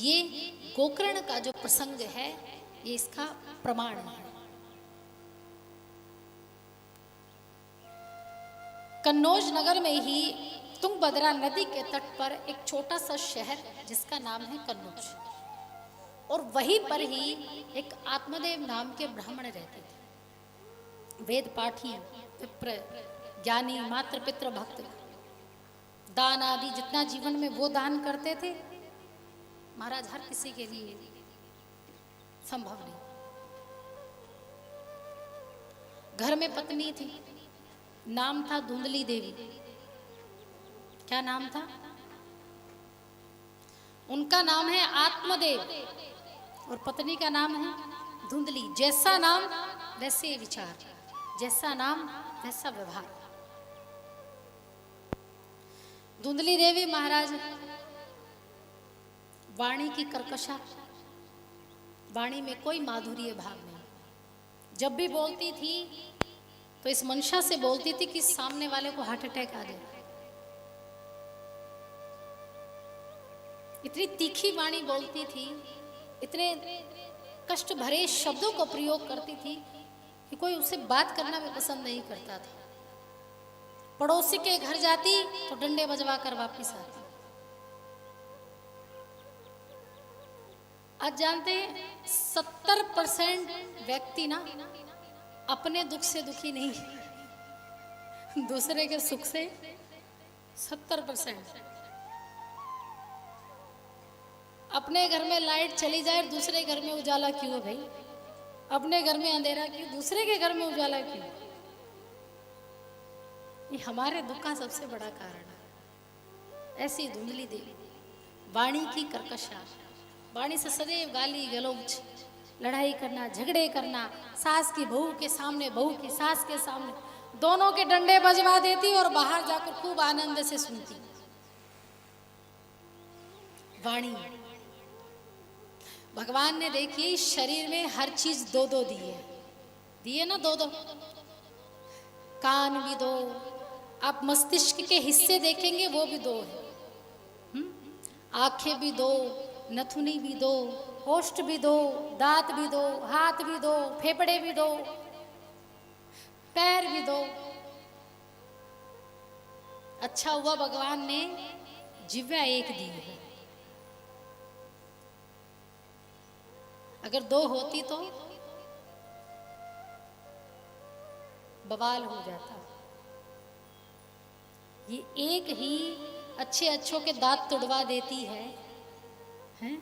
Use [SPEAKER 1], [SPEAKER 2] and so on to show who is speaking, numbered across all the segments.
[SPEAKER 1] ये गोकर्ण का जो प्रसंग है ये इसका प्रमाण है। कन्नौज नगर में ही तुंगभद्रा नदी के तट पर एक छोटा सा शहर जिसका नाम है कन्नौज, और वहीं पर ही एक आत्मदेव नाम के ब्राह्मण रहते थे। वेद पाठी, विप्र, ज्ञानी, मातृ पितृ भक्त, दान आदि जितना जीवन में वो दान करते थे महाराज हर किसी के लिए संभव नहीं। घर में पत्नी थी, नाम था धुंधली देवी। क्या नाम था? उनका नाम है आत्मदेव और पत्नी का नाम है धुंधली। जैसा नाम वैसे विचार, जैसा नाम वैसा व्यवहार। धुंधली देवी महाराज वाणी की कर्कशा, वाणी में कोई माधुर्य भाव नहीं। जब भी बोलती थी तो इस मंशा से बोलती थी कि सामने वाले को हार्ट अटैक आ जाए। इतनी तीखी वाणी बोलती थी, इतने कष्ट भरे शब्दों को प्रयोग करती थी कि कोई उससे बात करना भी पसंद नहीं करता था। पड़ोसी के घर जाती तो डंडे बजवा कर वापिस आती। आज जानते हैं 70% व्यक्ति ना अपने दुख से दुखी नहीं, दूसरे के सुख से 70%। अपने घर में लाइट चली जाए दूसरे घर में उजाला क्यों है भाई? अपने घर में अंधेरा क्यों, दूसरे के घर में उजाला क्यों? ये हमारे दुख का सबसे बड़ा कारण है। ऐसी धुंधली देवी, वाणी की कर्कशा, वाणी से सदैव गाली गलौज, लड़ाई करना, झगड़े करना, सास की बहू के सामने, बहू की सास के सामने, दोनों के डंडे बजवा देती और बाहर जाकर खूब आनंद से सुनती। वाणी भगवान ने देखिए शरीर में हर चीज दो दो दिए ना, दो दो। कान भी दो, आप मस्तिष्क के हिस्से देखेंगे वो भी दो है। आंखें भी दो, नथुनी भी दो, होष्ठ भी दो, दांत भी दो, हाथ भी दो, फेफड़े भी दो, पैर भी दो। अच्छा हुआ भगवान ने जिह्वा एक दी है, अगर दो होती तो बवाल हो जाता। ये एक ही अच्छे अच्छों के दांत तुड़वा देती है, हैं?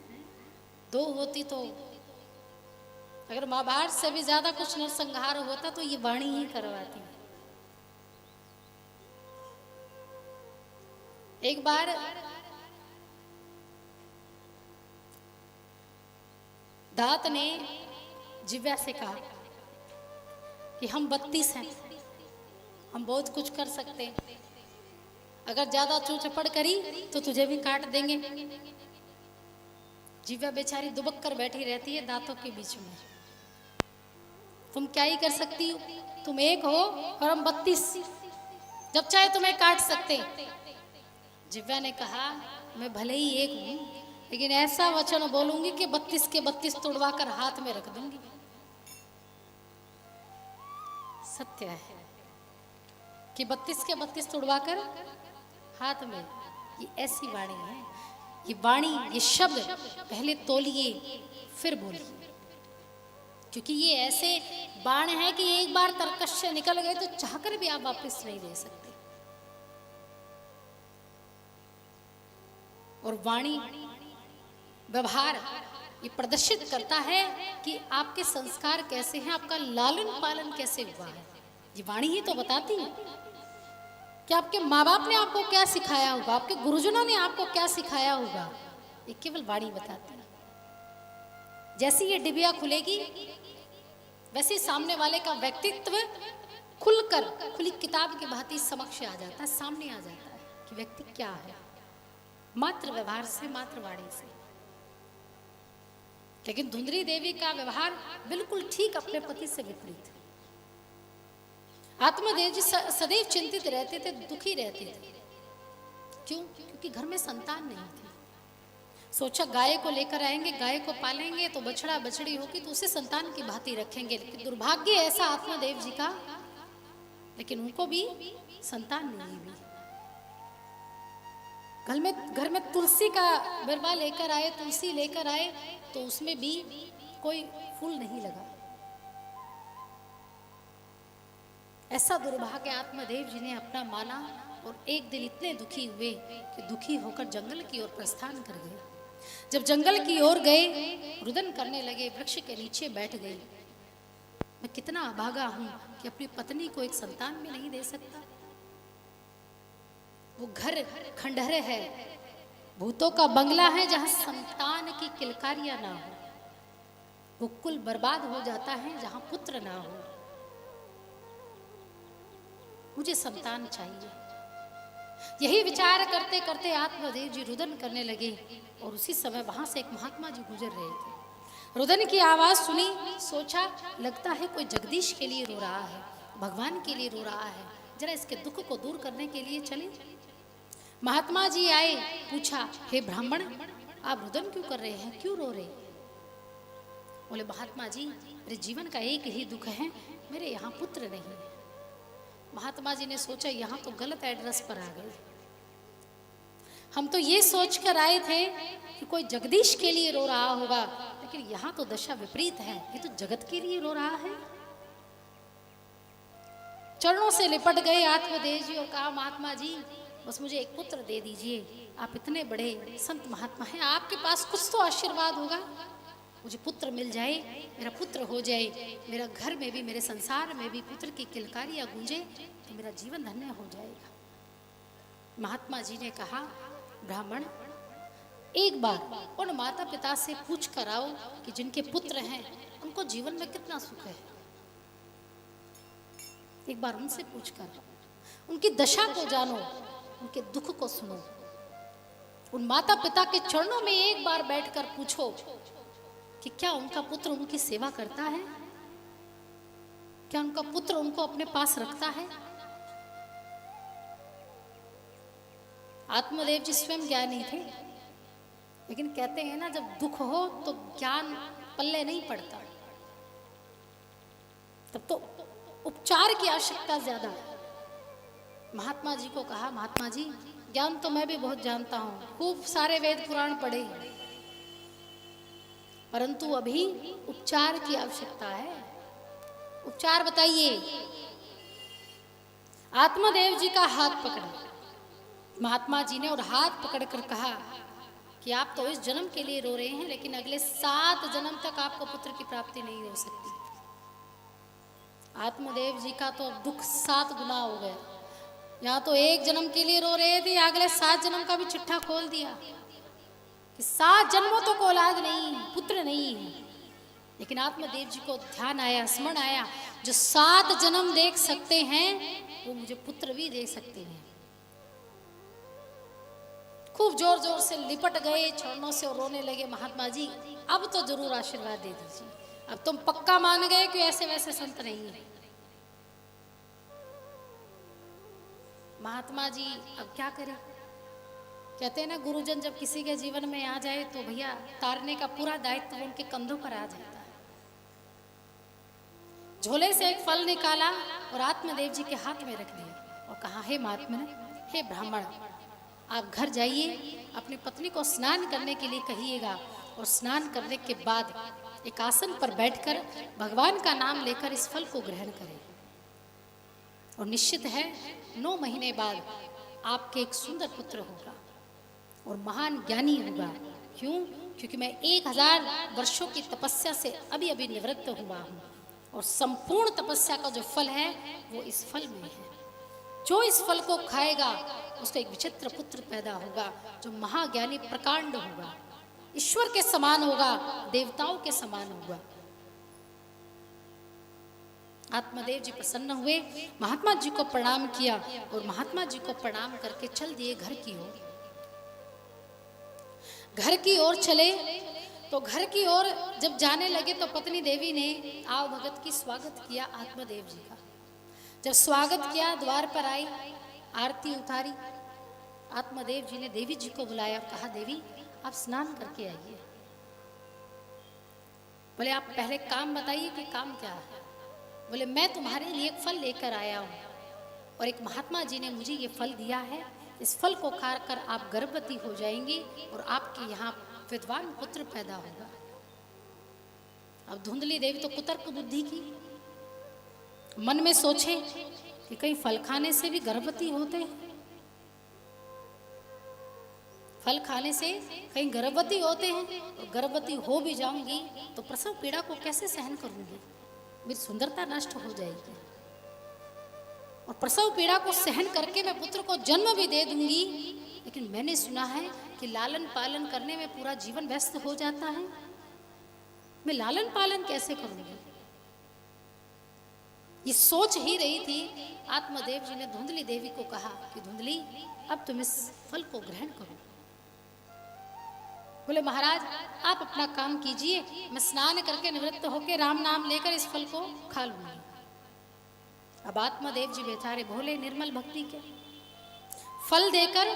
[SPEAKER 1] दो होती तो अगर महाभारत से भी ज्यादा कुछ नरसंहार होता तो ये वाणी ही करवाती। एक बार दांत ने जिह्वा से कहा कि हम 32 हैं, हम बहुत कुछ कर सकते हैं, अगर ज्यादा चूचपड़ करी तो तुझे भी काट देंगे। जिह्वा बेचारी दुबक कर बैठी रहती है दांतों के बीच में। तुम क्या ही कर सकती हो? तुम एक हो और हम 32, जब चाहे तुम्हें काट सकते। जिह्वा ने कहा मैं भले ही एक हूं लेकिन ऐसा वचन बोलूंगी कि 32 के 32 तोड़वा कर हाथ में रख दूंगी। सत्य है कि 32 के 32 तोड़वा कर हाथ में, ये ऐसी वाणी है। ये वाणी, ये शब्द पहले तोलिए फिर बोलिए, क्योंकि ये ऐसे बाण है कि एक बार तरकश से निकल गए तो चाहकर भी आप वापस नहीं ले सकते। और वाणी व्यवहार ये प्रदर्शित करता है कि आपके संस्कार कैसे हैं, आपका लालन पालन कैसे हुआ है। ये वाणी ही तो बताती है कि आपके माँ बाप ने आपको क्या सिखाया होगा, आपके गुरुजनों ने आपको क्या सिखाया होगा। ये केवल वाणी बताती है। जैसी ये डिबिया खुलेगी वैसे सामने वाले का व्यक्तित्व खुलकर, खुली किताब की भांति समक्ष आ जाता है, सामने आ जाता है कि व्यक्ति क्या है, मात्र व्यवहार से, मात्र वाणी से। लेकिन धुंधली देवी का व्यवहार बिल्कुल ठीक अपने पति से विपरीत है। आत्मदेव जी सदैव चिंतित रहते थे, दुखी रहते थे। क्यों? क्योंकि घर में संतान नहीं थी। सोचा गाय को लेकर आएंगे, गाय को पालेंगे तो बछड़ा बछड़ी होगी तो उसे संतान की भांति रखेंगे। लेकिन दुर्भाग्य ऐसा आत्मदेव जी का, लेकिन उनको भी संतान नहीं हुई। घर में तुलसी का बिरवा लेकर आए, तुलसी लेकर आए तो उसमें भी कोई फूल नहीं लगा। ऐसा दुर्भाग्य आत्मदेव जी ने अपना माना और एक दिन इतने दुखी हुए कि दुखी होकर जंगल की ओर प्रस्थान कर गए। जब जंगल की ओर गए, रुदन करने लगे, वृक्ष के नीचे बैठ गए। मैं कितना अभागा हूं कि अपनी पत्नी को एक संतान भी नहीं दे सकता। वो घर खंडहर है, भूतों का बंगला है जहां संतान की किलकारियां ना हो। वो कुल बर्बाद हो जाता है जहां पुत्र ना हो। मुझे संतान चाहिए। यही विचार करते करते आत्मदेव जी रुदन करने लगे और उसी समय वहां से एक महात्मा जी गुजर रहे थे। रुदन की आवाज सुनी, सोचा लगता है कोई जगदीश के लिए रो रहा है, भगवान के लिए रो रहा है, जरा इसके दुख को दूर करने के लिए चले। महात्मा जी आए, पूछा, हे ब्राह्मण, आप रुदन क्यों कर रहे हैं, क्यों रो रहे? बोले, महात्मा जी मेरे जीवन का एक ही दुख है, मेरे यहाँ पुत्र नहीं है। महात्मा जी ने सोचा यहाँ तो गलत एड्रेस पर आ गए। हम तो ये सोच कर आए थे कि कोई जगदीश के लिए रो रहा होगा, लेकिन यहाँ तो दशा विपरीत है, ये तो जगत के लिए रो रहा है। चरणों से लिपट गए आत्मदेव जी और कहा, महात्मा जी बस मुझे एक पुत्र दे दीजिए, आप इतने बड़े संत महात्मा हैं, आपके पास कुछ तो आशीर्वाद होगा, मुझे पुत्र मिल जाए, मेरा पुत्र हो जाए, मेरा घर में भी, मेरे संसार में भी पुत्र की किलकारियां गूंजे तो मेरा जीवन धन्य हो जाएगा। महात्मा जी ने कहा, ब्राह्मण एक बार उन माता पिता से पूछ कर आओ कि जिनके पुत्र हैं उनको जीवन में कितना सुख है। एक बार उनसे पूछ कर उनकी दशा को जानो, उनके दुख को सुनो। उन माता पिता के चरणों में एक बार बैठकर पूछो कि क्या उनका पुत्र उनकी सेवा करता है, क्या उनका पुत्र उनको अपने पास रखता है। आत्मदेव जी स्वयं ज्ञानी थे, लेकिन कहते हैं ना, जब दुख हो तो ज्ञान पल्ले नहीं पड़ता, तब तो उपचार की आवश्यकता ज्यादा है। महात्मा जी को कहा, महात्मा जी ज्ञान तो मैं भी बहुत जानता हूं, खूब सारे वेद पुराण पढ़े, परंतु अभी उपचार की आवश्यकता है, उपचार बताइए। आत्मदेव जी का हाथ पकड़ा महात्मा जी ने और हाथ पकड़कर कहा कि आप तो इस जन्म के लिए रो रहे हैं, लेकिन अगले 7 जन्म तक आपको पुत्र की प्राप्ति नहीं हो सकती। आत्मदेव जी का तो अब दुख 7 गुना हो गया। यहाँ तो 1 जन्म के लिए रो रहे थे, अगले 7 जन्म का भी चिट्ठा खोल दिया कि 7 जन्मों तो को औलाद नहीं, पुत्र नहीं है। लेकिन आत्मदेव जी को ध्यान आया, स्मरण आया, जो 7 जन्म देख सकते हैं वो मुझे पुत्र भी दे सकते हैं। खूब जोर जोर से लिपट गए चरणों से और रोने लगे, महात्मा जी अब तो जरूर आशीर्वाद दे दीजिए, अब तुम पक्का मान गए कि ऐसे वैसे संत नहीं है। महात्मा जी अब क्या करें, कहते हैं ना, गुरुजन जब किसी के जीवन में आ जाए तो भैया तारने का पूरा दायित्व तो उनके कंधों पर आ जाता है। झोले से एक फल निकाला और आत्मदेव जी के हाथ में रख दिया और कहा, हे महात्मा, हे ब्राह्मण, आप घर जाइए, अपनी पत्नी को स्नान करने के लिए कहिएगा और स्नान करने के बाद एक आसन पर बैठकर भगवान का नाम लेकर इस फल को ग्रहण करें और निश्चित है 9 महीने बाद आपके एक सुंदर पुत्र होगा और महान ज्ञानी होगा। क्यों? क्योंकि मैं 1000 वर्षों की तपस्या से अभी अभी निवृत्त हुआ हूँ और संपूर्ण तपस्या का जो फल है वो इस फल में है। जो इस फल को खाएगा उसको एक विचित्र पुत्र पैदा होगा जो महाज्ञानी प्रकांड होगा, ईश्वर के समान होगा, देवताओं के समान होगा। आत्मदेव जी प्रसन्न हुए, महात्मा जी को प्रणाम किया और महात्मा जी को प्रणाम करके चल दिए घर की ओर। घर की ओर चले तो घर की ओर जब जाने लगे तो पत्नी देवी ने आओ भगत की स्वागत किया आत्मदेव जी का। जब स्वागत किया, द्वार पर आई, आरती उतारी, आत्मदेव जी ने देवी जी को बुलाया, कहा, देवी आप स्नान करके आइए। बोले आप पहले काम बताइए कि काम क्या है। बोले मैं तुम्हारे लिए एक फल लेकर आया हूँ और एक महात्मा जी ने मुझे ये फल दिया है, इस फल को खाकर आप गर्भवती हो जाएंगी और आपके यहाँ विद्वान पुत्र पैदा होगा। अब धुंधली देवी तो कुतर्क बुद्धि की, मन में सोचे कि कहीं फल खाने से भी गर्भवती होते हैं, फल खाने से कहीं गर्भवती होते हैं, और गर्भवती हो भी जाऊंगी तो प्रसव पीड़ा को कैसे सहन करूंगी, मेरी सुंदरता नष्ट हो जाएगी, और प्रसव पीड़ा को सहन करके मैं पुत्र को जन्म भी दे दूंगी, लेकिन मैंने सुना है कि लालन पालन करने में पूरा जीवन व्यस्त हो जाता है, मैं लालन पालन कैसे करूंगी। ये सोच ही रही थी, आत्मदेव जी ने धुंधली देवी को कहा कि धुंधली अब तुम इस फल को ग्रहण करो। बोले महाराज आप अपना काम कीजिए, मैं स्नान करके निवृत्त होकर राम नाम लेकर इस फल को खा लूंगी। अब आत्मदेव जी बेचारे भोले निर्मल भक्ति के फल देकर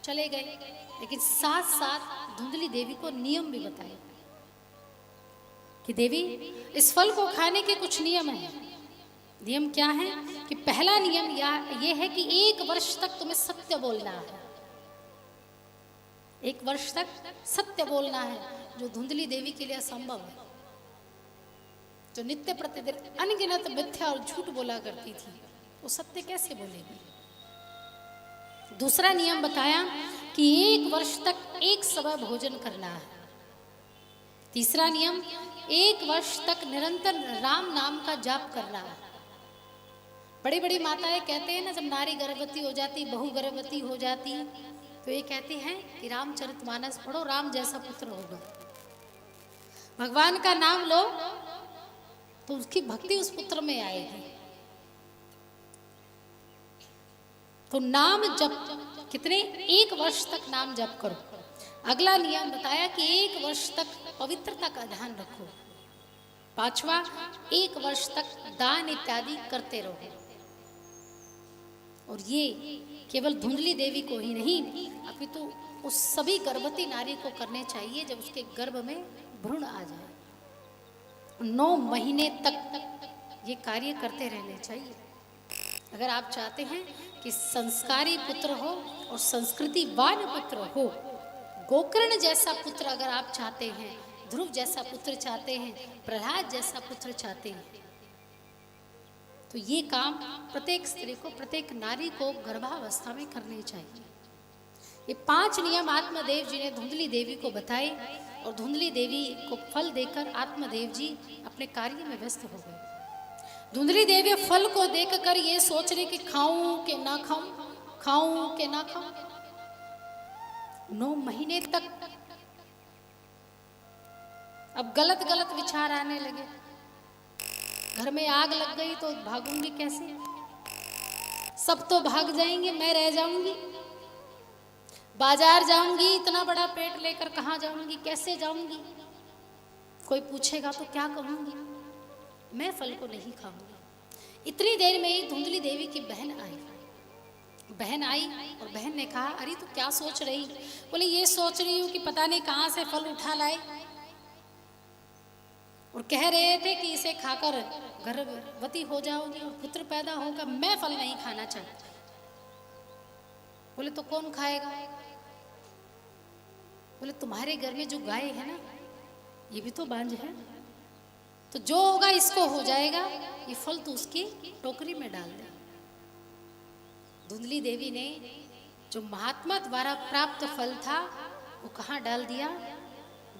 [SPEAKER 1] चले गए, लेकिन साथ साथ धुंधली देवी को नियम भी बताए कि देवी इस फल को खाने के कुछ नियम हैं। नियम क्या है कि पहला नियम ये है कि 1 वर्ष तक तुम्हें सत्य बोलना है, 1 वर्ष तक सत्य बोलना है, जो धुंधली देवी के लिए असंभव है, जो नित्य प्रतिदिन अनगिनत मिथ्या और झूठ बोला करती थी, वो सत्य कैसे बोलेगी। दूसरा नियम बताया कि 1 वर्ष तक एक समय भोजन करना है। तीसरा नियम 1 वर्ष तक निरंतर राम नाम का जाप करना है। बड़ी बड़ी माताएं कहते हैं ना, जब नारी गर्भवती हो जाती, बहू गर्भवती हो जाती, तो ये कहती हैं कि रामचरितमानस पढ़ो, राम जैसा पुत्र होगा। भगवान का नाम लो तो उसकी भक्ति उस पुत्र में आएगी। तो नाम जप कितने 1 वर्ष तक नाम जप करो। अगला नियम बताया कि 1 वर्ष तक पवित्रता का ध्यान रखो। 5वां 1 वर्ष तक दान इत्यादि करते रहो। और ये केवल धुंधली देवी को ही नहीं, अपितु उस सभी गर्भवती नारी को करने चाहिए जब उसके गर्भ में भ्रूण आ जाए। 9 महीने तक ये कार्य करते रहने चाहिए। अगर आप चाहते हैं कि संस्कारी पुत्र हो और संस्कृतिवान पुत्र हो, गोकर्ण जैसा पुत्र अगर आप चाहते हैं, ध्रुव जैसा पुत्र चाहते हैं, प्रहलाद जैसा पुत्र चाहते हैं, तो ये काम प्रत्येक स्त्री को, प्रत्येक नारी को गर्भावस्था में करने चाहिए। ये 5 नियम आत्मदेव जी ने धुंधली देवी को बताए, और धुंधली देवी को फल देकर आत्मदेव जी अपने कार्य में व्यस्त हो गए। धुंधली देवी फल को देखकर ये सोच रही कि खाऊं कि ना खाऊं, खाऊं कि ना खाऊं। 9 महीने तक अब गलत गलत विचार आने लगे। घर में आग लग गई तो भागूंगी कैसे, सब तो भाग जाएंगे, मैं रह जाऊंगी। बाजार जाऊंगी, इतना बड़ा पेट लेकर कहाँ जाऊंगी, कैसे जाऊंगी, कोई पूछेगा तो क्या कहूंगी, मैं फल को नहीं खाऊंगी। इतनी देर में ही धुंधली देवी की बहन आई और बहन ने कहा, अरे तू क्या सोच रही। बोले ये सोच रही हूँ कि पता नहीं कहाँ से फल उठा लाए, और कह रहे थे कि इसे खाकर गर्भवती हो जाओगी और पुत्र पैदा होगा, मैं फल नहीं खाना चाहती। बोले तो कौन खाएगा। बोले तुम्हारे घर में जो गाय है ना, ये भी तो बांझ है, तो जो होगा इसको हो जाएगा, ये फल तो उसकी टोकरी में डाल दे। धुंधली देवी ने जो महात्मा द्वारा प्राप्त फल था वो कहाँ डाल दिया,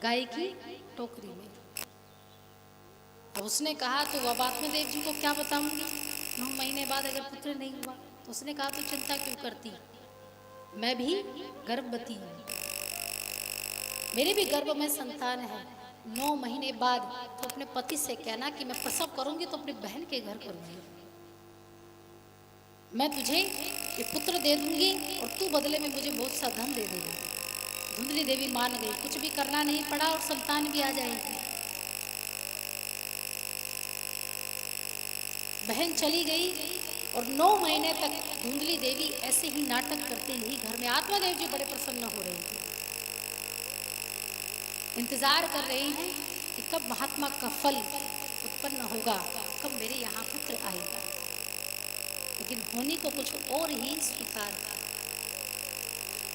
[SPEAKER 1] गाय की टोकरी में। अब उसने कहा तो अब आत्मदेव जी को क्या बताऊंगी, 9 महीने बाद अगर पुत्र नहीं हुआ। तो उसने कहा तो चिंता क्यों करती, मैं भी गर्भवती हूँ, मेरे भी गर्भ में संतान है। 9 महीने बाद तो अपने पति से कहना कि मैं प्रसव करूंगी तो अपनी बहन के घर करूंगी, मैं तुझे ये पुत्र दे दूंगी और तू बदले में मुझे बहुत सा धन दे देगा। धुंधली देवी मान गई, कुछ भी करना नहीं पड़ा और संतान भी आ जाएगी। बहन चली गई और 9 महीने तक धुंधली देवी ऐसे ही नाटक करते ही घर में। आत्मदेव जी बड़े प्रसन्न हो रहे थे। इंतजार कर रहे हैं कि कब महात्मा का फल उत्पन्न होगा, कब मेरे यहाँ पुत्र आएगा। लेकिन होने को कुछ और ही स्वीकार था।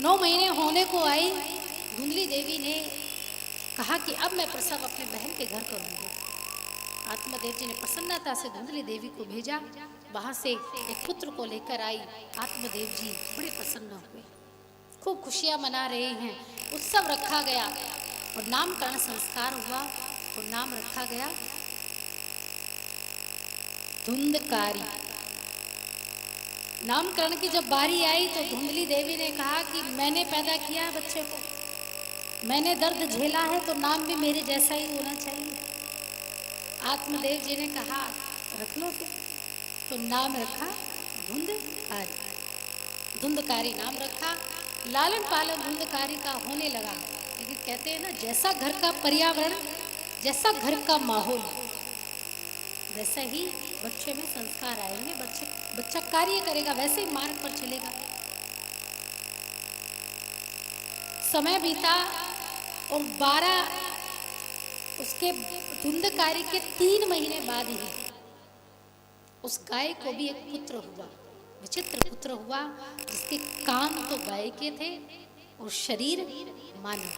[SPEAKER 1] 9 महीने होने को आई, धुंधली देवी ने कहा कि अब मैं प्रसव अपने बहन के घर करूंगी। आत्मदेव जी ने प्रसन्नता से धुंधली देवी को भेजा, वहां से एक पुत्र को लेकर आई। आत्मदेव जी बड़े प्रसन्न हुए, खूब खुशियां मना रहे हैं। उत्सव रखा गया और नामकरण संस्कार हुआ और नाम रखा गया धुंधकारी। नामकरण की जब बारी आई तो धुंधली देवी ने कहा कि मैंने पैदा किया है बच्चे को, मैंने दर्द झेला है, तो नाम भी मेरे जैसा ही होना चाहिए। आत्मदेव जी ने कहा रख लो फिर, तो नाम रखा धुंधकारी। धुंधकारी नाम रखा। लालन पालन धुंधकारी का होने लगा। लेकिन कहते हैं ना, जैसा घर का पर्यावरण, जैसा घर का माहौल, वैसा ही बच्चे में संस्कार आएंगे। बच्चा कार्य करेगा, वैसे ही मार्ग पर चलेगा। समय बीता और 12 उसके धुंधकारी के 3 महीने बाद ही उस गाय को भी एक पुत्र हुआ, विचित्र पुत्र हुआ, जिसके कान तो गाय के थे और शरीर मानव।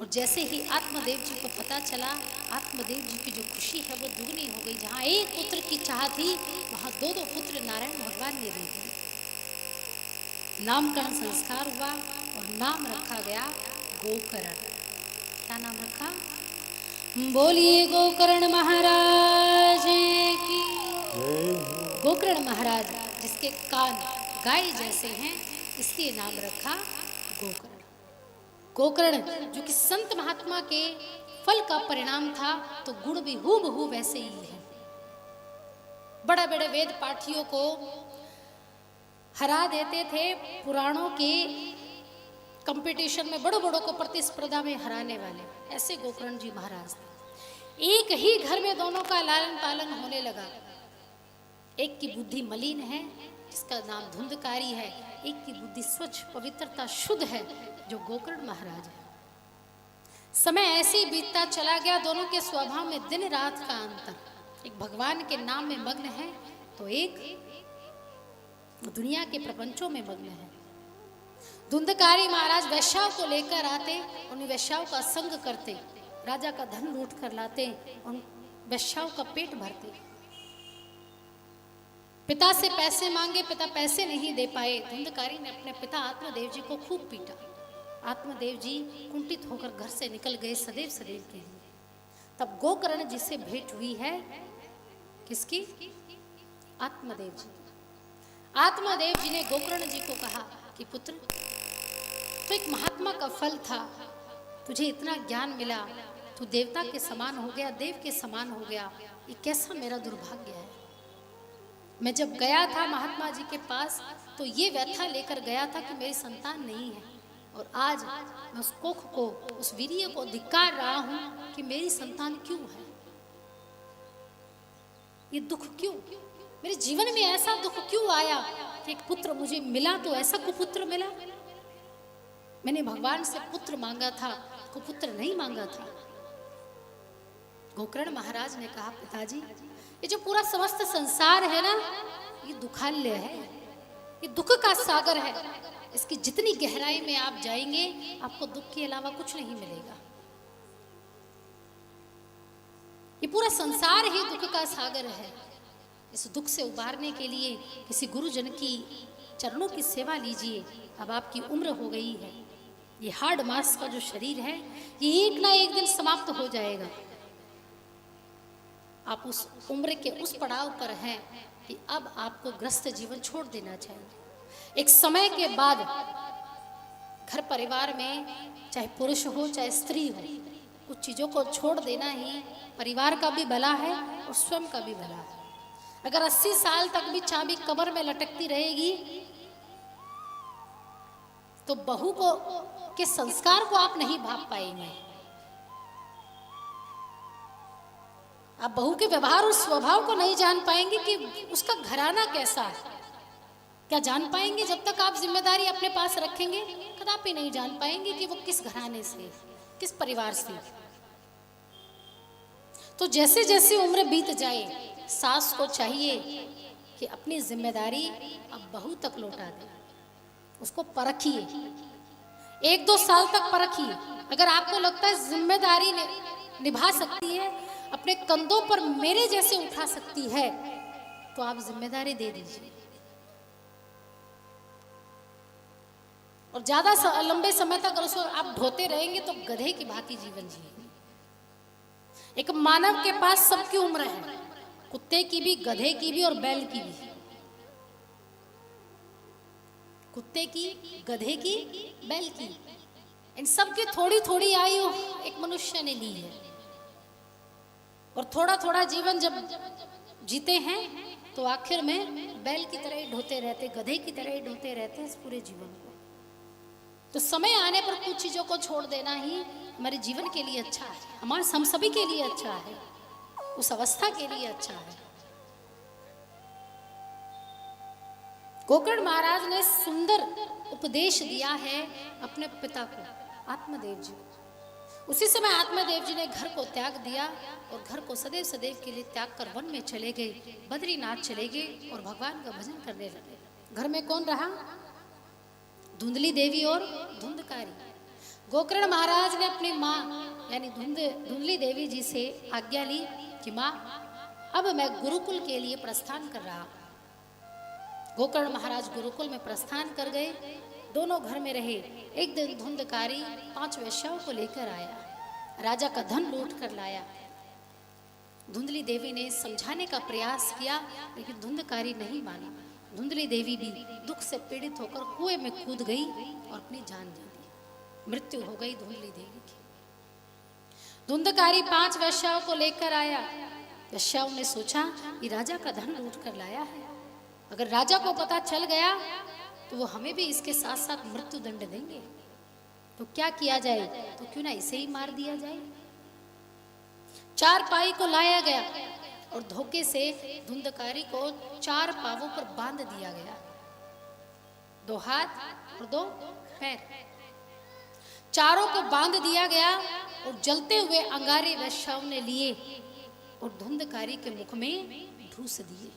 [SPEAKER 1] और जैसे ही आत्मदेव जी को पता चला, आत्मदेव जी की जो खुशी है वो दुगनी हो गई। जहाँ एक पुत्र की चाह थी, वहाँ 2 पुत्र नारायण भगवान ने दे दिए। नामकरण संस्कार हुआ और नाम रखा गया गोकर्ण। क्या नाम रखा? बोलिए गोकर्ण महाराज की। गोकर्ण महाराज, जिसके कान गाय जैसे हैं, इसलिए नाम रखा गोकर्ण। गोकर्ण जो कि संत महात्मा के फल का परिणाम था, तो गुण भी हूबहू वैसे ही है। बड़े बड़े वेद पाठियों को हरा देते थे, पुराणों के कंपटीशन में बड़ों बड़ों को प्रतिस्पर्धा में हराने वाले, ऐसे गोकर्ण जी महाराज थे। एक ही घर में दोनों का लालन पालन होने लगा। एक की बुद्धि मलिन है, जिसका नाम धुंधकारी है, एक की बुद्धि स्वच्छ पवित्रता शुद्ध है, जो गोकर्ण महाराज है। समय ऐसे ही बीतता चला गया। दोनों के स्वभाव में दिन रात का अंतर। एक भगवान के नाम में मग्न है, तो एक दुनिया के प्रपंचों में मग्न है। धुंधकारी महाराज वैश्याओं को लेकर आते, उन वैश्याओं का संग करते, राजा का धन लूट कर लाते, उन वैश्याओं का पेट भरते। पिता से पैसे मांगे, पिता पैसे नहीं दे पाए। धुंधकारी ने अपने पिता आत्मदेव जी को खूब पीटा। आत्मदेव जी कुंठित होकर घर से निकल गए सदैव सदैव के लिए। तब गोकर्ण जी से भेंट हुई है, किसकी? आत्मदेव जी। आत्मदेव जी ने गोकर्ण जी को कहा कि पुत्र, तो एक महात्मा का फल था, तुझे इतना ज्ञान मिला, तू देवता के समान हो गया, देव के समान हो गया, ये कैसा मेरा दुर्भाग्य है। मैं जब गया था महात्मा जी के पास, तो ये व्यथा लेकर गया था कि मेरी संतान नहीं है, और आज मैं उस कोख को, उस वीर्य को धिक्कार रहा हूं कि मेरी संतान क्यों है, ये दुख क्यों, मेरे जीवन में ऐसा दुख क्यों आया कि एक पुत्र मुझे मिला तो ऐसा कुपुत्र मिला। मैंने भगवान से पुत्र मांगा था, कुपुत्र नहीं मांगा था। गोकर्ण महाराज ने कहा, पिताजी, ये जो पूरा समस्त संसार है ना, ये दुखालय है, ये दुख का सागर है। इसकी जितनी गहराई में आप जाएंगे, आपको दुख के अलावा कुछ नहीं मिलेगा। ये पूरा संसार ही दुख का सागर है। इस दुख से उबारने के लिए किसी गुरुजन की चरणों की सेवा लीजिए। अब आपकी उम्र हो गई है, ये हार्ड मास का जो शरीर है, ये एक ना एक दिन समाप्त हो जाएगा। आप उस उम्र के उस पड़ाव पर हैं कि अब आपको ग्रस्त जीवन छोड़ देना चाहिए। एक समय के बाद घर परिवार में, चाहे पुरुष हो चाहे स्त्री हो, कुछ चीज़ों को छोड़ देना ही परिवार का भी भला है और स्वयं का भी भला है। अगर 80 साल तक भी चाबी कमर में लटकती रहेगी, तो बहू को के संस्कार को आप नहीं भाप पाएंगे। आप बहू के व्यवहार और स्वभाव को नहीं जान पाएंगे कि उसका घराना कैसा है। क्या जान पाएंगे जब तक आप जिम्मेदारी अपने पास रखेंगे? कदापि नहीं जान पाएंगे कि वो किस घराने से, किस परिवार से। तो जैसे जैसे उम्र बीत जाए, सास को चाहिए कि अपनी जिम्मेदारी अब बहू तक लौटा दे। उसको परखिए, 1-2 साल तक परखिए। अगर आपको लगता है जिम्मेदारी निभा सकती है, अपने कंधों पर मेरे जैसे उठा सकती है, तो आप जिम्मेदारी दे दीजिए। और ज्यादा लंबे समय तक उसको आप ढोते रहेंगे तो गधे की भांति जीवन जिएंगे। एक मानव के पास सबकी उम्र है, कुत्ते की भी, गधे की भी और बैल की भी। कुत्ते की, गधे की, बैल की, इन सब की थोड़ी थोड़ी आयु एक मनुष्य ने ली है। और थोड़ा थोड़ा जीवन जब जीते हैं तो आखिर में बैल की तरह ही ढोते रहते, गधे की तरह ही ढोते रहते हैं इस पूरे जीवन को। तो समय आने पर कुछ चीजों को छोड़ देना ही हमारे जीवन के लिए अच्छा है, हमारे हम सभी के लिए अच्छा है, उस अवस्था के लिए अच्छा है। गोकर्ण महाराज ने सुंदर उपदेश दिया है अपने पिता को, आत्मदेव जी। उसी समय आत्मदेव जी ने घर को त्याग दिया और घर को सदैव सदैव के लिए त्याग कर वन में चले गए, बद्रीनाथ चले गए और भगवान का भजन करने लगे। घर में कौन रहा? धुंधली देवी और धुंधकारी। गोकर्ण महाराज ने अपनी माँ यानी धुंधली देवी जी से आज्ञा ली कि माँ, अब मैं गुरुकुल के लिए प्रस्थान कर रहा। गोकर्ण महाराज गुरुकुल में प्रस्थान कर गए, दोनों घर में रहे। एक दिन धुंधकारी 5 वेश्याओं को लेकर आया, राजा का धन लूट कर लाया। धुंधली देवी ने समझाने का प्रयास किया, लेकिन धुंधकारी नहीं माना। धुंधली देवी भी दुख से पीड़ित होकर कुएं में कूद गई और अपनी जान दे दी। मृत्यु हो गई धुंधली देवी की। धुंधकारी 5 वेश्याओं को लेकर आया। वेश्याओं ने सोचा कि राजा का धन लूट कर लाया है, अगर राजा को पता चल गया तो वो हमें भी इसके साथ साथ मृत्यु दंड देंगे। तो क्या किया जाए? तो क्यों ना इसे ही मार दिया जाए। 4 पाई को लाया गया और धोखे से धुंधकारी को 4 पावों पर बांध दिया गया, 2 हाथ और 2 पैर, चारों को बांध दिया गया और जलते हुए अंगारे वेश्याओं ने लिए और धुंधकारी के मुख में ठूस दिए।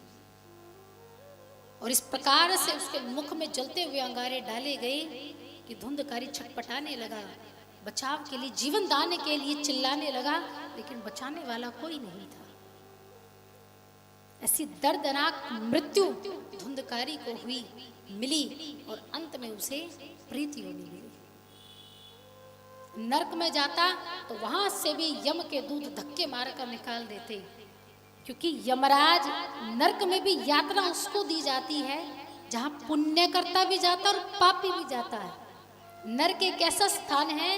[SPEAKER 1] और इस प्रकार से उसके मुख में जलते हुए अंगारे डाले गए कि धुंधकारी छटपटाने लगा, बचाव के लिए, जीवन दान के लिए चिल्लाने लगा, लेकिन बचाने वाला कोई नहीं था। ऐसी दर्दनाक मृत्यु धुंधकारी को हुई, मिली और अंत में उसे प्रेत योनि मिली। नरक में जाता तो वहां से भी यम के दूत धक्के मारकर निकाल देते, क्योंकि यमराज नरक में भी यातना उसको दी जाती है जहां पुण्य करता भी जाता और पापी भी जाता है। नरक एक ऐसा स्थान है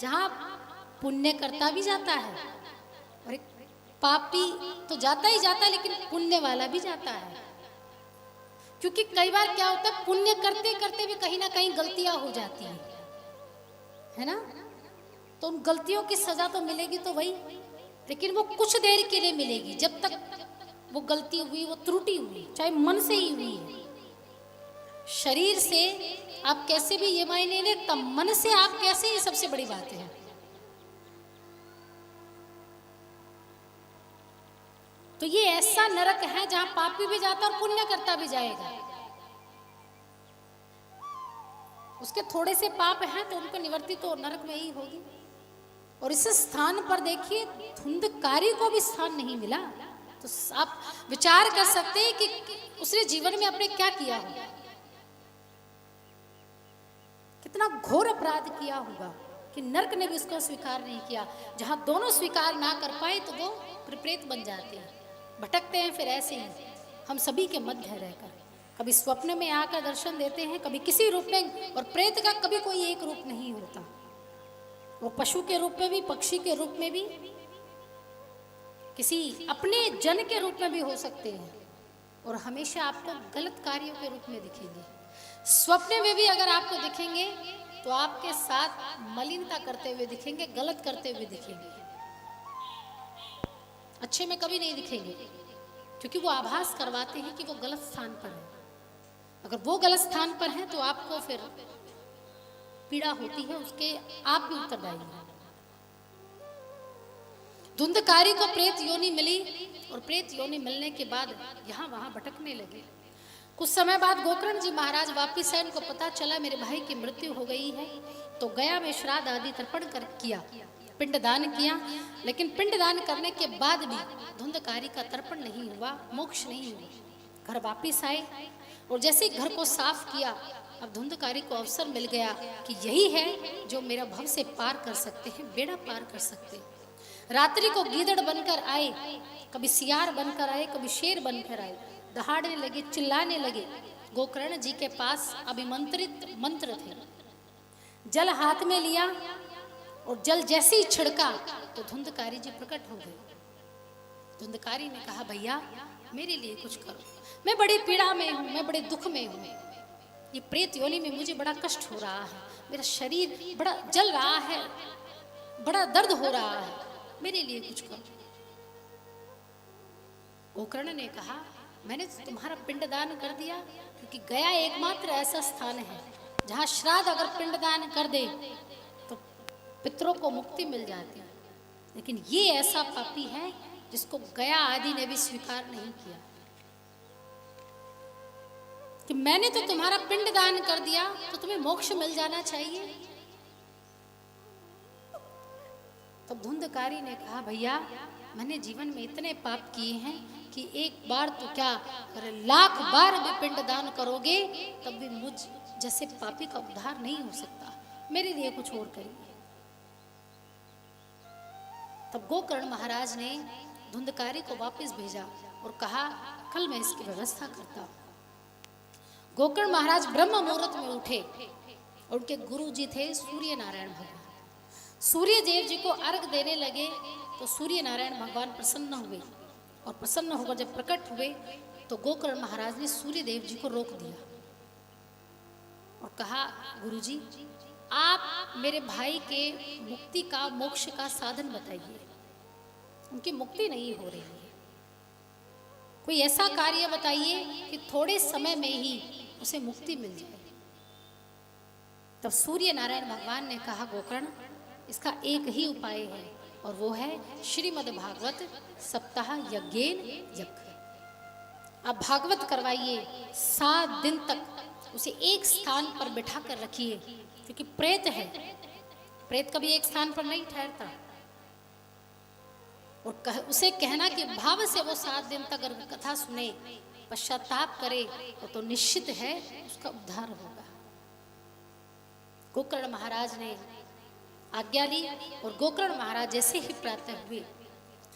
[SPEAKER 1] जहां पुण्य करता भी जाता है और एक पापी तो जाता ही जाता है, लेकिन पुण्य वाला भी जाता है। क्योंकि कई बार क्या होता है, पुण्य करते करते भी कहीं ना कहीं गलतियां हो जाती हैं, है ना। तो उन गलतियों की सजा तो मिलेगी तो वही, लेकिन वो कुछ देर के लिए मिलेगी। जब तक वो गलती हुई, वो त्रुटि हुई, चाहे मन से ही हुई है, शरीर से आप कैसे भी ये मायने नहीं रखता, मन से आप कैसे, ये सबसे बड़ी बात है। तो ये ऐसा नरक है जहां पापी भी जाता और पुण्य करता भी जाएगा। उसके थोड़े से पाप हैं तो उनको निवृत्ति तो नरक में ही होगी। और इस स्थान पर देखिए धुंधकारी को भी स्थान नहीं मिला। तो आप विचार कर सकते हैं कि उसने जीवन में अपने क्या किया होगा, कितना घोर अपराध किया होगा कि नरक ने भी उसको स्वीकार नहीं किया। जहां दोनों स्वीकार ना कर पाए तो वो प्रेत बन जाते हैं, भटकते हैं। फिर ऐसे ही हम सभी के मध्य रहकर कभी स्वप्न में आकर दर्शन देते हैं, कभी किसी रूप में। और प्रेत का कभी कोई एक रूप नहीं होता, वो पशु के रूप में भी, पक्षी के रूप में भी, किसी अपने जन के रूप में भी हो सकते हैं। और हमेशा आपको गलत कार्यों के रूप में दिखेंगे। स्वप्न में भी अगर आपको दिखेंगे तो आपके साथ मलिनता करते हुए दिखेंगे, गलत करते हुए दिखेंगे, अच्छे में कभी नहीं दिखेंगे, क्योंकि वो आभास करवाते हैं कि वो गलत स्थान पर है। अगर वो गलत स्थान पर हैं तो आपको फिर पीड़ा होती है, उसके आप भी उत्तरदायी हैं। धुंधकारी को प्रेत योनि मिली और प्रेत योनि मिलने के बाद यहाँ वहां भटकने लगे। कुछ समय बाद गोकर्ण जी महाराज वापिस आए, उनको पता चला मेरे भाई की मृत्यु हो गई है, तो गया में श्राद्ध आदि तर्पण कर किया, पिंडदान किया। लेकिन पिंडदान करने के बाद भी धुंधकारी का तर्पण नहीं हुआ, मोक्ष नहीं हुआ। घर वापिस आए और जैसे ही घर को साफ किया, अब धुंधकारी को अवसर मिल गया कि यही है जो मेरा भव से पार कर सकते हैं, बेड़ा पार कर सकते हैं। रात्रि को गीदड़ बनकर आए, कभी सियार बनकर आए, कभी शेर बनकर आए, दहाड़ने लगे, चिल्लाने लगे। गोकर्ण जी के पास अभिमंत्रित मंत्र थे। जल हाथ में लिया और जल जैसे ही छिड़का तो धुंधकारी जी प्रकट हो गए। धुंधकारी ने कहा, भैया मेरे लिए कुछ करो, मैं बड़ी पीड़ा में हूँ, मैं बड़े दुख में हूँ, ये प्रेत योनि में मुझे बड़ा कष्ट हो रहा है, मेरा शरीर बड़ा जल रहा है, बड़ा दर्द हो रहा है, मेरे लिए कुछ करो। गोकर्ण ने कहा, मैंने तुम्हारा पिंडदान कर दिया, क्योंकि गया एकमात्र ऐसा स्थान है जहां श्राद्ध अगर पिंडदान कर दे तो पितरों को मुक्ति मिल जाती है। लेकिन ये ऐसा पापी है जिसको गया आदि ने भी स्वीकार नहीं किया कि मैंने तो तुम्हारा पिंडदान कर दिया तो तुम्हें मोक्ष मिल जाना चाहिए। तब धुंधकारी ने कहा, भैया मैंने जीवन में इतने पाप किए हैं कि एक बार तो क्या, अगर 1,00,000 बार भी पिंडदान करोगे तब भी मुझ जैसे पापी का उद्धार नहीं हो सकता, मेरे लिए कुछ और करिए। तब गोकर्ण महाराज ने धुंधकारी को वापस भेजा और कहा, कल मैं इसकी व्यवस्था करता हूं। गोकर्ण महाराज ब्रह्म मुहूर्त में उठे और उनके गुरु जी थे सूर्य नारायण भगवान। सूर्य देव जी को अर्घ देने लगे तो सूर्य नारायण भगवान प्रसन्न हुए और प्रसन्न होकर जब प्रकट हुए तो गोकर्ण महाराज ने सूर्य देव जी को रोक दिया और कहा, गुरुजी आप मेरे भाई के मुक्ति का, मोक्ष का साधन बताइए, उनकी मुक्ति नहीं हो रही है, कोई ऐसा कार्य बताइए कि थोड़े समय में ही उसे मुक्ति मिल जाए। तब सूर्य नारायण भगवान ने कहा, गोकर्ण इसका एक ही उपाय है और वो है श्रीमद् भागवत सप्ताह यज्ञेन यज्ञ। आप भागवत करवाइए, 7 दिन तक उसे एक स्थान पर बिठा कर रखिए, क्योंकि प्रेत है, प्रेत कभी एक स्थान पर नहीं ठहरता। और उसे कहना कि भाव से वो 7 दिन तक अगर कथा सुने, पश्चाताप करे तो निश्चित है उसका उद्धार होगा। गोकर्ण महाराज ने आज्ञा ली और गोकर्ण महाराज जैसे ही प्रातः हुए,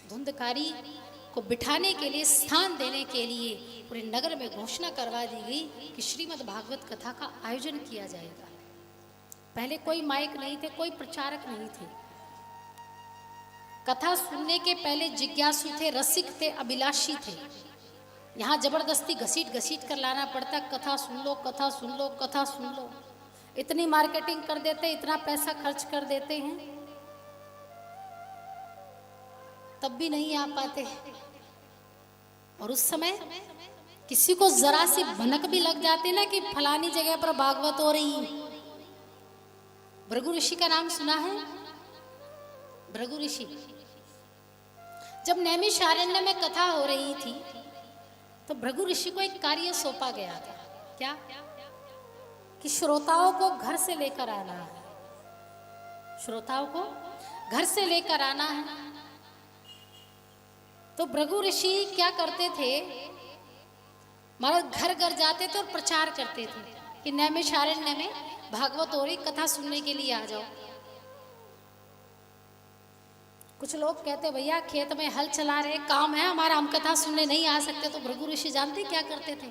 [SPEAKER 1] धुंधकारी को बिठाने के लिए, स्थान देने के लिए पूरे नगर में घोषणा करवा दी गई कि श्रीमद् भागवत कथा का आयोजन किया जाएगा। पहले कोई माइक नहीं थे, कोई प्रचारक नहीं थे। कथा सुनने के पहले जिज्ञासु थे, रसिक थे, अभिलाषी थे। यहाँ जबरदस्ती घसीट घसीट कर लाना पड़ता, कथा सुन लो, कथा सुन लो, कथा सुन लो। इतनी मार्केटिंग कर देते, इतना पैसा खर्च कर देते हैं, तब भी नहीं आ पाते। और उस समय किसी को जरा सी भनक भी लग जाती ना कि फलानी जगह पर भागवत हो रही है। भृगु ऋषि का नाम सुना है? भृगु ऋषि जब नैमिषारण्य में कथा हो रही थी तो भृगु ऋषि को एक कार्य सौंपा गया था। क्या? कि श्रोताओं को घर से लेकर आना है, श्रोताओं को घर से लेकर आना है। तो भृगु ऋषि क्या करते थे, महाराज घर घर जाते थे और प्रचार करते थे कि नैमिषारण्य में भागवत हो रही, कथा सुनने के लिए आ जाओ। कुछ लोग कहते, भैया खेत में हल चला रहे, काम है हमारा, हम कथा सुनने नहीं आ सकते। तो भृगु ऋषि जानते क्या करते थे?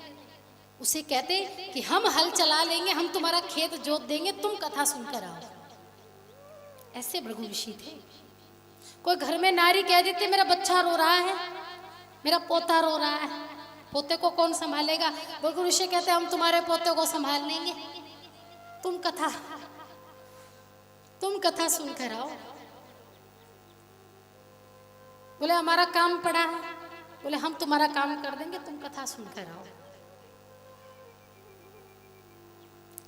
[SPEAKER 1] उसे कहते कि हम हल चला लेंगे, हम तुम्हारा खेत जोत देंगे, तुम कथा सुनकर आओ। ऐसे भृगु ऋषि थे। कोई घर में नारी कह देती, मेरा बच्चा रो रहा है, मेरा पोता रो रहा है, पोते को कौन संभालेगा? भृगु ऋषि कहते, हम तुम्हारे पोते को संभाल लेंगे, तुम कथा सुनकर आओ। बोले हमारा काम पड़ा है, बोले हम तुम्हारा काम कर देंगे, तुम कथा सुनकर आओ।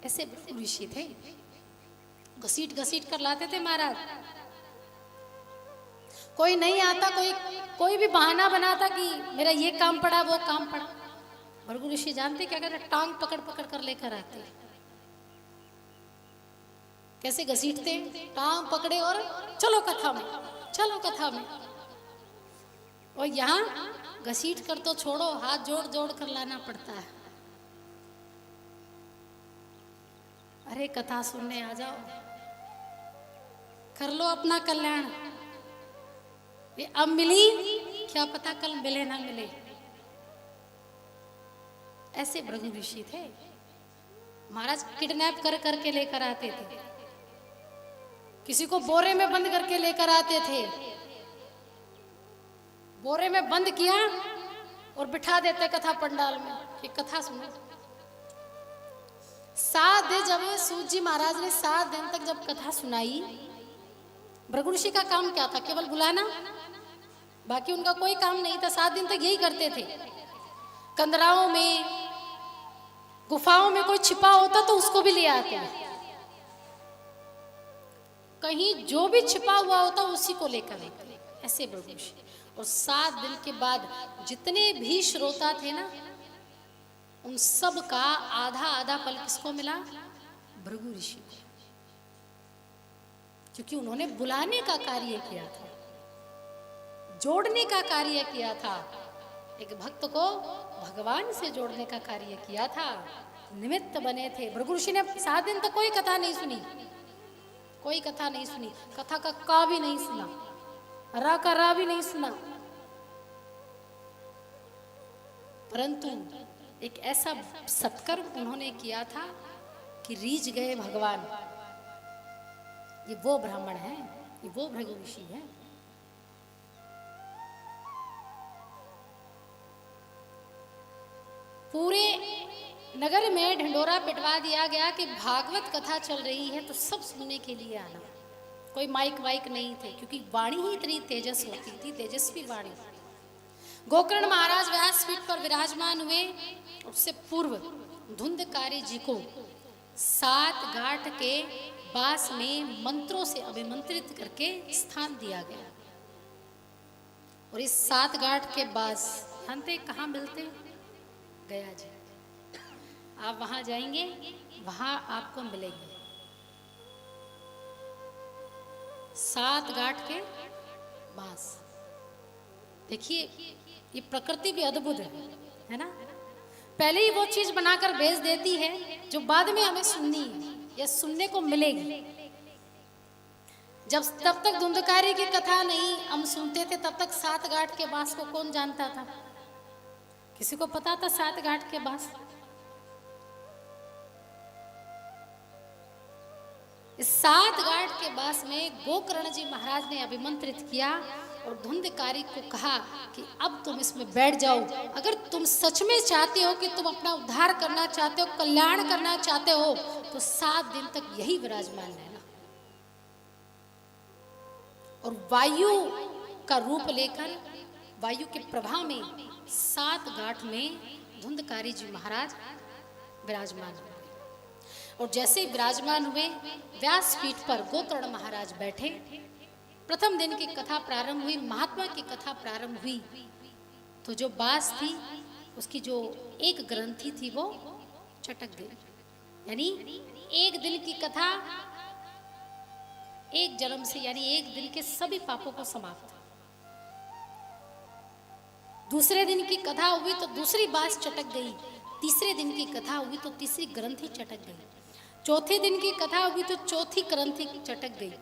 [SPEAKER 1] ऐसे भृगु ऋषि थे, घसीट घसीट कर लाते थे महाराज। कोई नहीं आता, कोई भी बहाना बनाता कि मेरा ये काम पड़ा वो काम पड़ा, भृगु ऋषि जानते क्या कहते, टांग पकड़ पकड़ कर लेकर आते। कैसे घसीटते, टांग पकड़े और चलो कथा में, चलो कथा में। और यहाँ घसीट कर तो छोड़ो, हाथ जोड़ जोड़ कर लाना पड़ता है। अरे कथा सुनने आ जाओ, कर लो अपना कल्याण। ये अब मिली, क्या पता कल मिले ना मिले। ऐसे भृगु ऋषि थे। महाराज किडनैप कर करके लेकर आते थे, किसी को बोरे में बंद करके लेकर आते थे, बोरे में बंद किया और बिठा देते कथा पंडाल में कि कथा सुनो। 7 दिन जब सूत जी महाराज ने 7 दिन तक जब कथा सुनाई, भृगु ऋषि का काम क्या था, केवल बुलाना, बाकी उनका कोई काम नहीं था। 7 दिन तक यही करते थे। कंदराओं में, गुफाओं में कोई छिपा होता तो उसको भी ले आते, कहीं जो भी छिपा हुआ होता उसी को लेकर आते, ऐसे भृगु ऋषि। और 7 दिन के बाद जितने भी श्रोता थे ना, उन सब का आधा आधा फल किसको मिला, भृगु ऋषि को, क्योंकि उन्होंने बुलाने का कार्य किया था, जोड़ने का कार्य किया था, एक भक्त को भगवान से जोड़ने का कार्य किया था, निमित्त बने थे। भृगु ऋषि ने 7 दिन तक कोई कथा नहीं सुनी, कोई कथा नहीं सुनी, कथा का का भी नहीं सुना, रा का रा भी नहीं सुना, परंतु एक ऐसा सत्कर्म उन्होंने किया था कि रीझ गए भगवान, ये वो ब्राह्मण है, ये वो भृगु ऋषि है। पूरे नगर में ढिंडोरा पिटवा दिया गया कि भागवत कथा चल रही है तो सब सुनने के लिए आना। कोई माइक वाइक नहीं थे, क्योंकि वाणी ही इतनी तेजस्वी थी, तेजस्वी वाणी। गोकर्ण महाराज व्यासपीठ पर विराजमान हुए, उससे पूर्व धुंधकारी जी को 7 घाट के बास में मंत्रों से अभिमंत्रित करके स्थान दिया गया। और इस 7 घाट के बास जानते कहाँ मिलते, गया जी। आप वहां जाएंगे, वहां आपको मिलेंगे 7 घाट के बास। देखिए ये प्रकृति भी अद्भुत है ना। पहले ही वो चीज बनाकर भेज देती है जो बाद में हमें सुननी है या सुनने को मिलेगी। तब तक धुंधकारी की कथा नहीं हम सुनते थे, तब तक 7 घाट के बास को कौन जानता था, किसी को पता था 7 घाट के बास। इस 7 घाट के बास में गोकर्ण जी महाराज ने अभिमंत्रित किया और धुंधकारी को कहा कि अब तुम इसमें बैठ जाओ। अगर तुम सच में चाहते हो कि तुम अपना उद्धार करना चाहते हो, कल्याण करना चाहते हो, तो 7 दिन तक यही विराजमान रहना। और वायु का रूप लेकर, वायु के प्रभाव में 7 घाट में धुंधकारी जी महाराज विराजमान हुए। और जैसे विराजमान हुए, व्यासपीठ पर गोकर्ण महाराज बैठे। प्रथम दिन की कथा प्रारंभ हुई, महात्मा की कथा प्रारंभ हुई। तो जो बास थी उसकी जो एक ग्रंथि थी वो चटक गई, यानी एक दिन की कथा एक जन्म से, यानी एक दिन के सभी पापों को समाप्त। दूसरे दिन की कथा हुई तो दूसरी बास चटक गई, तीसरे दिन की कथा हुई तो तीसरी ग्रंथि चटक गई, चौथे दिन की कथा हुई तो चौथी ग्रंथि चटक गई।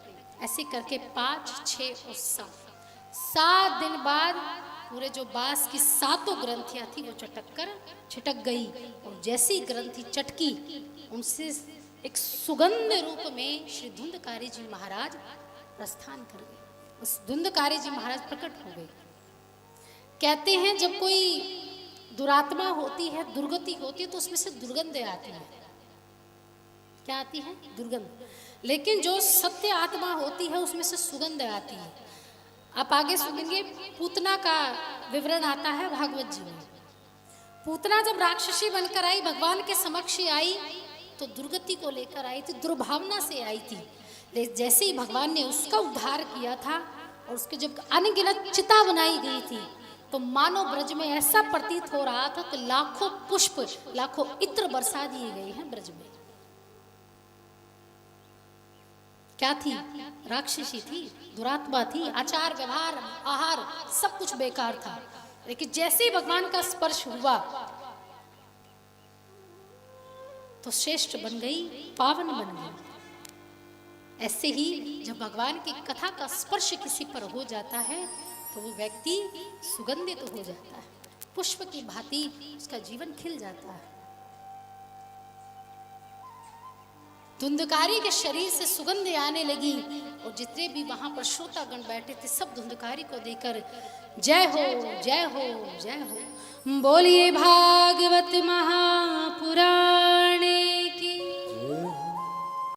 [SPEAKER 1] ऐसे करके 5, 6 और 7 दिन बाद पूरे जो बास की 7 ग्रंथियां थी वो छिटक गई। और जैसी ग्रंथि चटकी, उनसे एक सुगंध रूप में श्री धुंधकारी जी महाराज प्रस्थान कर गए। उस धुंधकारी जी महाराज प्रकट हो गए। कहते हैं जब कोई दुरात्मा होती है, दुर्गति होती है, तो उसमें से दुर्गंध आती है। क्या आती है? दुर्गंध। लेकिन जो सत्य आत्मा होती है उसमें से सुगंध आती है। आप आगे सुनेंगे, पूतना का विवरण आता है भागवत जी में। पूतना जब राक्षसी बनकर आई, भगवान के समक्ष आई, तो दुर्गति को लेकर आई थी, दुर्भावना से आई थी। जैसे ही भगवान ने उसका उद्धार किया था और उसके जब अनगिनत चिता बनाई गई थी, तो मानो ब्रज में ऐसा प्रतीत हो रहा था कि लाखों पुष्प, लाखों इत्र बरसा दिए गए हैं ब्रज में। क्या थी? राक्षसी थी, दुरात्मा थी, आचार व्यवहार आहार सब कुछ बेकार था। लेकिन जैसे ही भगवान का स्पर्श हुआ तो श्रेष्ठ बन गई, पावन बन गई। ऐसे ही जब भगवान की कथा का स्पर्श किसी पर हो जाता है तो वो व्यक्ति सुगंधित हो जाता है, पुष्प की भांति उसका जीवन खिल जाता है। धुंधकारी के शरीर से सुगंध आने लगी और जितने भी वहां पर श्रोतागण बैठे थे सब धुंधकारी को देकर जय हो जय हो जय हो बोलिए भागवत महापुराणे।